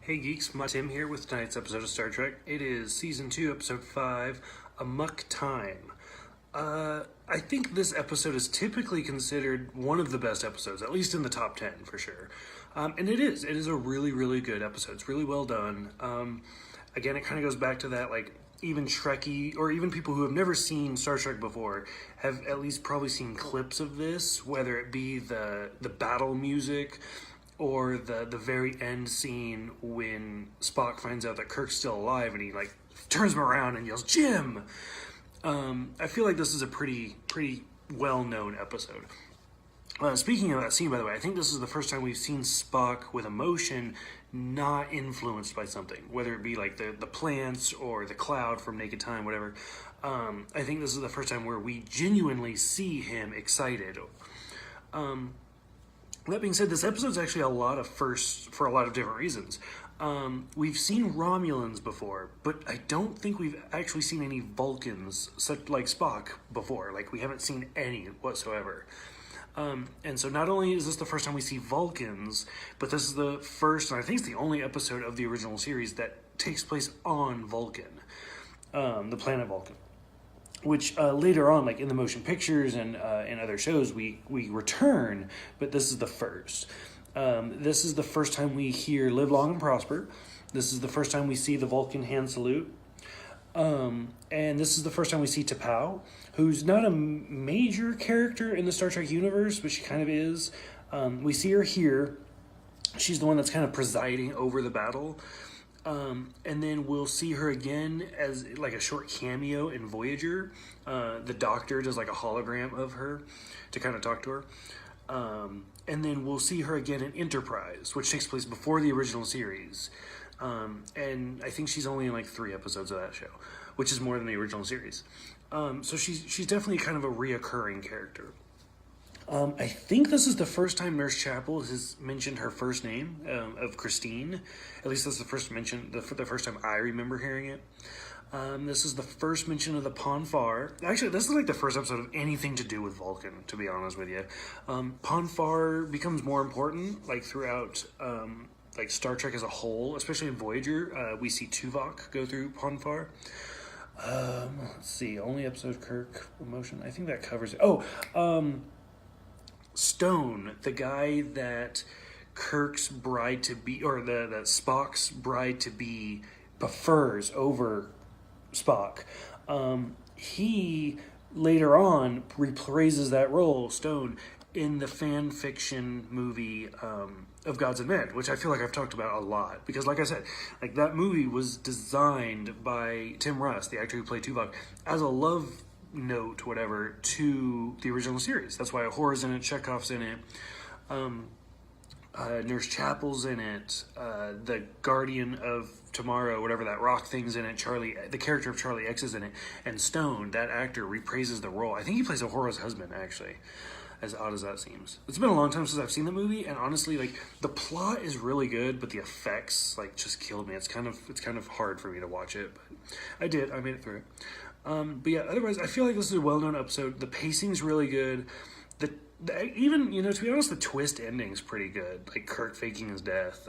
Hey geeks, Tim here with tonight's episode of Star Trek. It is Season 2, Episode 5, Amok Time. I think this episode is typically considered one of the best episodes, at least in the top 10 for sure. And it is. It is a really, really good episode. It's really well done. Again, it kind of goes back to that, like, even Trekkie, or even people who have never seen Star Trek before, have at least probably seen clips of this, whether it be the battle music, or the very end scene when Spock finds out that Kirk's still alive and he like turns him around and yells, "Jim!" I feel like this is a pretty well-known episode. Speaking of that scene, by the way, I think this is the first time we've seen Spock with emotion not influenced by something, whether it be like the plants or the cloud from Naked Time, whatever. I think this is the first time where we genuinely see him excited. That being said, this episode's actually a lot of firsts for a lot of different reasons. We've seen Romulans before, but I don't think we've actually seen any Vulcans, such like Spock, before. Like, we haven't seen any whatsoever. And so not only is this the first time we see Vulcans, but this is the first, and I think it's the only episode of the original series that takes place on Vulcan, the planet Vulcan. Which later on, like in the motion pictures and in other shows, we return, but this is the first. This is the first time we hear "Live Long and Prosper." This is the first time we see the Vulcan hand salute. And this is the first time we see T'Pau, who's not a major character in the Star Trek universe, but she kind of is. We see her here. She's the one that's kind of presiding over the battle. And then we'll see her again as like a short cameo in Voyager. The Doctor does like a hologram of her to kind of talk to her. And then we'll see her again in Enterprise, which takes place before the original series. And I think she's only in like 3 episodes of that show, which is more than the original series. So she's definitely kind of a reoccurring character. I think this is the first time Nurse Chapel has mentioned her first name, of Christine. At least that's the first mention, the first time I remember hearing it. This is the first mention of the farr. Actually, this is like the first episode of anything to do with Vulcan, to be honest with you. Farr becomes more important, like throughout, like Star Trek as a whole, especially in Voyager. We see Tuvok go through farr. Let's see, only episode Kirk emotion. I think that covers it. Stone, the guy that Kirk's bride-to-be, or that Spock's bride-to-be prefers over Spock, he later on repraises that role, Stone, in the fan fiction movie of Gods and Men, which I feel like I've talked about a lot. Because like I said, like that movie was designed by Tim Russ, the actor who played Tuvok, as a love note, whatever, to the original series. That's why Uhura's in it, Chekhov's in it, Nurse Chapel's in it, the Guardian of Tomorrow, whatever that rock thing's in it, the character of Charlie X is in it, and Stone, that actor, repraises the role. I think he plays Uhura's husband, actually, as odd as that seems. It's been a long time since I've seen the movie, and honestly, like, the plot is really good, but the effects, like, just killed me. It's kind of hard for me to watch it, but I did. I made it through it. But yeah, otherwise, I feel like this is a well-known episode. The pacing's really good. Even, to be honest, the twist ending's pretty good. Like Kirk faking his death.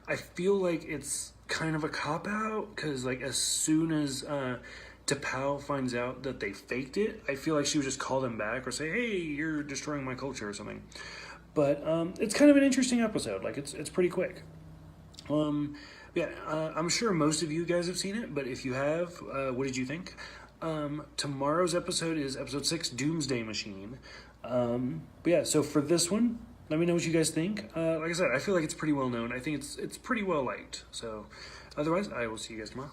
I feel like it's kind of a cop-out, because like as soon as T'Pau finds out that they faked it, I feel like she would just call them back or say, "Hey, you're destroying my culture," or something. But it's kind of an interesting episode. Like it's pretty quick. I'm sure most of you guys have seen it, but if you have, what did you think? Tomorrow's episode is episode 6, Doomsday Machine. So for this one, let me know what you guys think. Like I said, I feel like it's pretty well known. I think it's pretty well liked. So otherwise, I will see you guys tomorrow.